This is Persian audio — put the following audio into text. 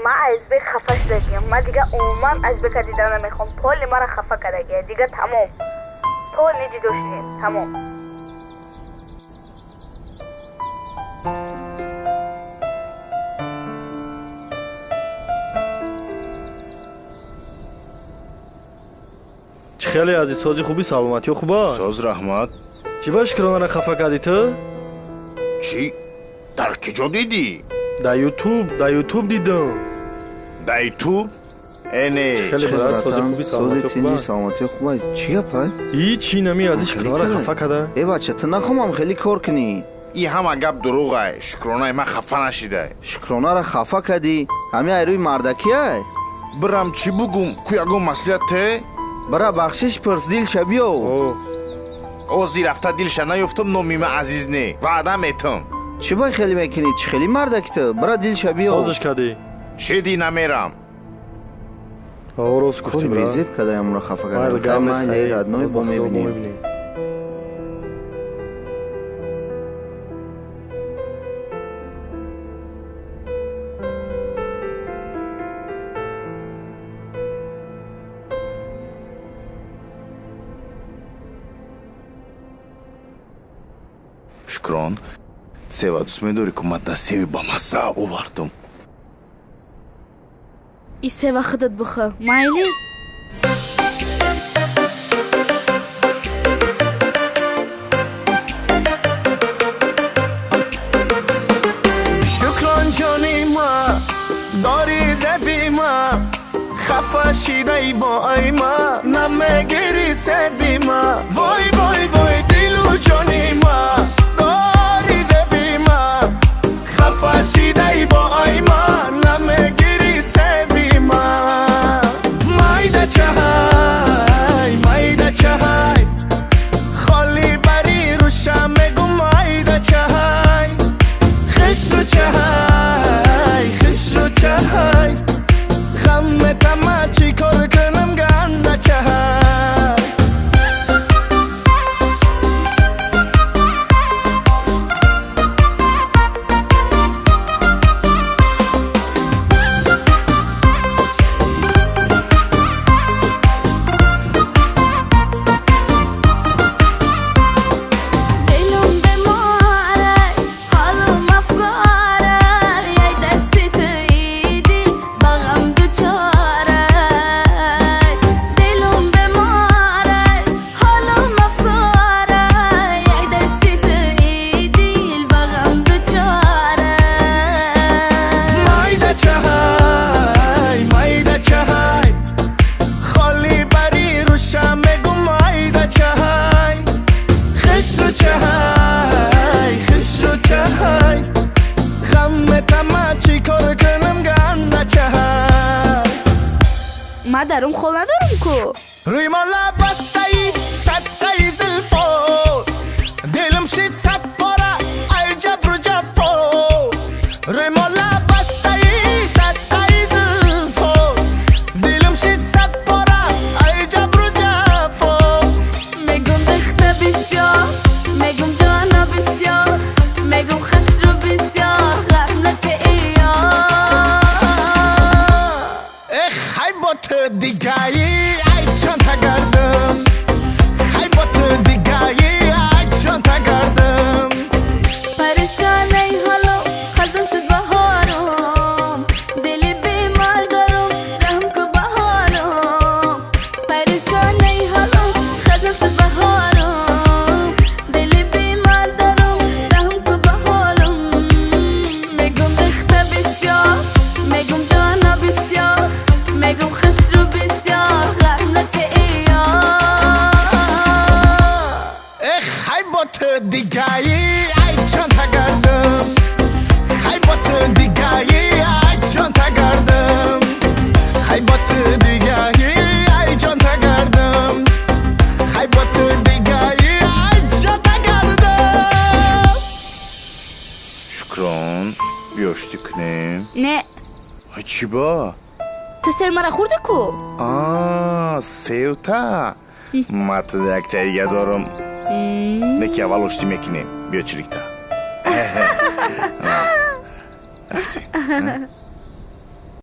من ازبک خفه شدم. من دیگه عموما ازبک دیدن نمیخوام. کلی مرا خفه کرده دیگه. تمام تو نیجی دوشتیم. تمام. خیلی عزیز سازی خوبی سلامتی و خوبا ساز رحمت چی با شکرانه را خفه کردی تو؟ چی؟ در کجا دیدی؟ در یوتیوب دیدم. در یوتیوب؟ اینه خیلی برای سازی خوبی سلامتی و خوبا سلامتی خوبا چی گپای؟ هیچی نمی از شکرانه را خفه کرده. ای بچه تو نخوام خیلی کار کنی. این همه گپ دروغه. شکرانه من خفه نشیده. شکرانه را خفه کردی همه ایروی مردکیه. برم چی بگم کو یگو مسئولیت ته؟ برا بخشش پرس دیل شبیو. او زیر رفته دیلش نیفتم نومیم عزیز نه وعده میتم. چی بای خیلی میکنی؟ چی خیلی مردک تو؟ برا دیل شبیو. سازش کردی؟ شدی نمیرم. راست گفتی برا. ریزیب کده همون را خفه کرده. کم من لیر ادنوی با میبینیم. شکران سیوا دوست میداری که من در سیوی با مسا اووردم. ای سیوا خودت بخوا مایلی؟ شکران جانی ما داری زبی ما خفه شیده با ای ما نمیگیری سبی ما وای وای وای دیلو جانی ما داری زبی ما خفه شیده با ای ما نمیگیری سبی ما مایده چهای خالی بری رو شمه گو مایده چهای خش رو چهای غمتم من چی کار کنم گنده چهای من درم خول ندارم کو روی مالا بستایی صدقه زلفو دلم شد صد پاره ای جبر و جفو روی مالا بستایی صدقه زلفو دلم شد صد پاره ای جبر و جفو میگم بخته بسیار میگم جانا بسیار میگم خش رو بسیار غرنک ایا خیبت دیگایی ای چون تگردم خیبت دیگایی ای چون تگردم پریشان ای حالا خزم شد بهارم دلی بیمار دارم رحم که بهارم پریشان ای حالا خزم شد بهارم دلی بیمار دارم رحم که بهارم میگم بخته بسیار میگم جانا بسیار میگم خش رو بسیار غرنک ایا خیبت دیگایی ای چون تگردم خیبت دیگایی ای چون تگردم خیبت دیگایی ای چون تگردم خیبت دیگایی ای چون تگردم شکران بیاشتی کنیم نه چی با؟ تو سر مرا خورده کو؟ سیوتا ما تو یک تریگه دارم نکی اول اشتی میکنیم بیا چریکتا